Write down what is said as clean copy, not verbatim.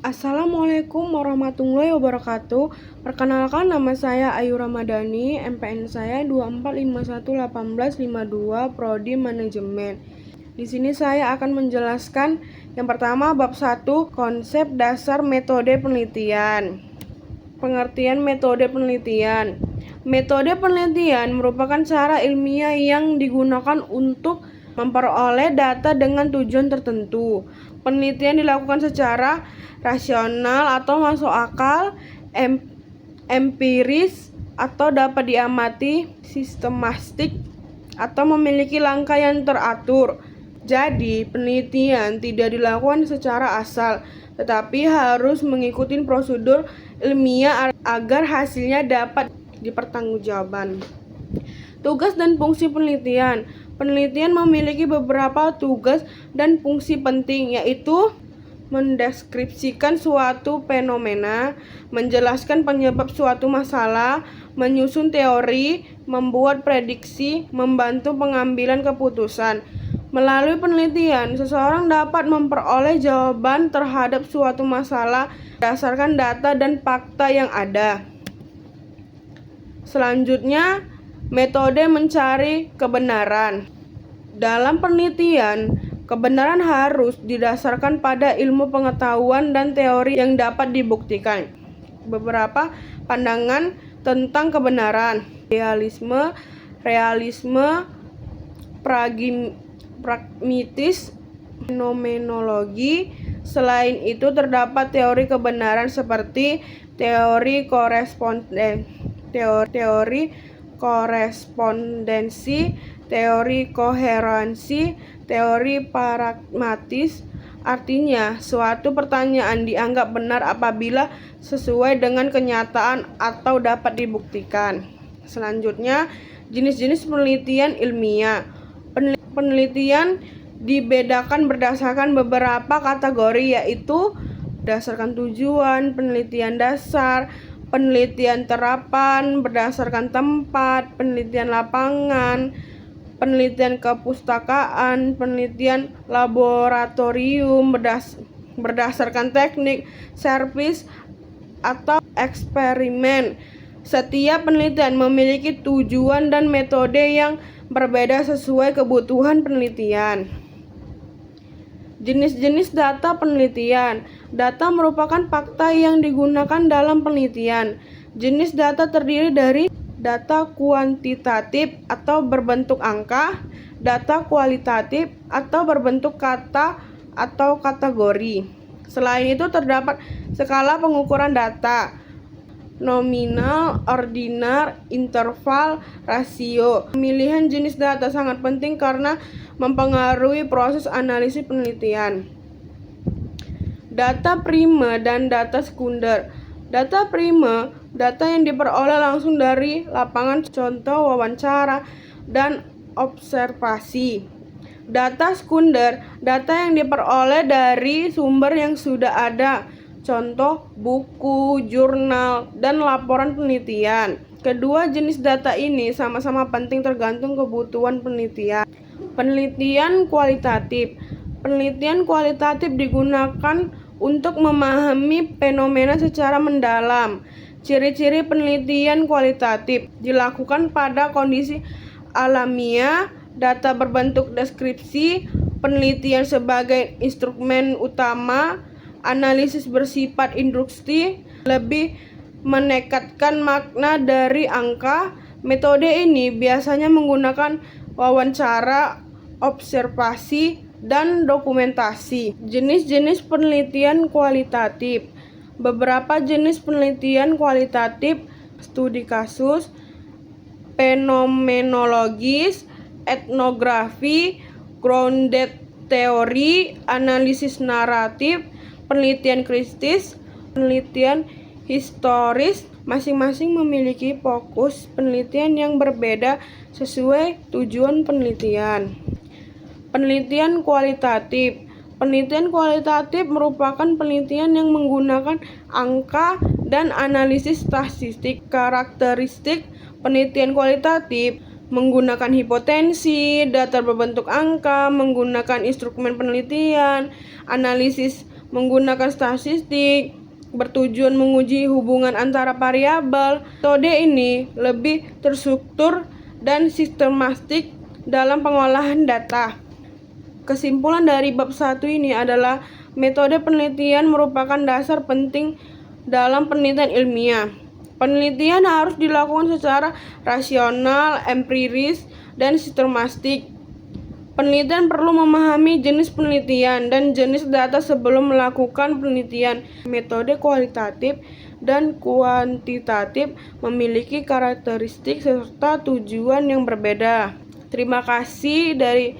Assalamualaikum warahmatullahi wabarakatuh. Perkenalkan, nama saya Ayu Ramadhani, MPN saya 24511852, Prodi Manajemen. Di sini saya akan menjelaskan yang pertama bab 1, konsep dasar metode penelitian. Pengertian metode penelitian. Metode penelitian merupakan cara ilmiah yang digunakan untuk memperoleh data dengan tujuan tertentu. Penelitian dilakukan secara rasional atau masuk akal, empiris atau dapat diamati, sistematik atau memiliki langkah yang teratur. Jadi, penelitian tidak dilakukan secara asal, tetapi harus mengikuti prosedur ilmiah agar hasilnya dapat dipertanggungjawabkan. Tugas dan fungsi penelitian. Penelitian memiliki beberapa tugas dan fungsi penting, yaitu mendeskripsikan suatu fenomena, menjelaskan penyebab suatu masalah, menyusun teori, membuat prediksi, membantu pengambilan keputusan. Melalui penelitian, seseorang dapat memperoleh jawaban terhadap suatu masalah berdasarkan data dan fakta yang ada. Selanjutnya, metode mencari kebenaran. Dalam penelitian, kebenaran harus didasarkan pada ilmu pengetahuan dan teori yang dapat dibuktikan. Beberapa pandangan tentang kebenaran: realisme, pragmatis, fenomenologi. Selain itu, terdapat teori kebenaran seperti teori korespondensi, teori koherensi, teori pragmatis. Artinya, suatu pertanyaan dianggap benar apabila sesuai dengan kenyataan atau dapat dibuktikan. Selanjutnya, jenis-jenis penelitian ilmiah. Penelitian dibedakan berdasarkan beberapa kategori, yaitu berdasarkan tujuan, penelitian dasar, penelitian terapan berdasarkan tempat, penelitian lapangan, penelitian kepustakaan, penelitian laboratorium berdasarkan teknik, servis, atau eksperimen. Setiap penelitian memiliki tujuan dan metode yang berbeda sesuai kebutuhan penelitian. Jenis-jenis data penelitian. Data merupakan fakta yang digunakan dalam penelitian. Jenis data terdiri dari data kuantitatif atau berbentuk angka, data kualitatif atau berbentuk kata atau kategori. Selain itu, terdapat skala pengukuran data: nominal, ordinal, interval, rasio. Pemilihan jenis data sangat penting karena mempengaruhi proses analisis penelitian. Data prima dan data sekunder. Data prima, data yang diperoleh langsung dari lapangan, contoh wawancara dan observasi. Data sekunder, data yang diperoleh dari sumber yang sudah ada, contoh buku, jurnal, dan laporan penelitian. Kedua jenis data ini sama-sama penting tergantung kebutuhan penelitian. Penelitian kualitatif. Penelitian kualitatif digunakan untuk memahami fenomena secara mendalam. Ciri-ciri penelitian kualitatif dilakukan pada kondisi alamiah, data berbentuk deskripsi, penelitian sebagai instrumen utama, analisis bersifat induksi, lebih menekatkan makna dari angka. Metode ini biasanya menggunakan wawancara, observasi, dan dokumentasi. Jenis-jenis penelitian kualitatif. Beberapa jenis penelitian kualitatif: studi kasus, fenomenologis, etnografi, grounded teori, analisis naratif, penelitian kritis, penelitian historis. Masing-masing memiliki fokus penelitian yang berbeda sesuai tujuan penelitian. Penelitian kualitatif. Penelitian kualitatif merupakan penelitian yang menggunakan angka dan analisis statistik. Karakteristik penelitian kualitatif: menggunakan hipotensi, data berbentuk angka, menggunakan instrumen penelitian, analisis menggunakan statistik, bertujuan menguji hubungan antara variabel. Metode ini lebih terstruktur dan sistematik dalam pengolahan data. Kesimpulan dari bab 1 ini adalah metode penelitian merupakan dasar penting dalam penelitian ilmiah. Penelitian harus dilakukan secara rasional, empiris, dan sistematik. Penelitian perlu memahami jenis penelitian dan jenis data sebelum melakukan penelitian. Metode kualitatif dan kuantitatif memiliki karakteristik serta tujuan yang berbeda. Terima kasih dari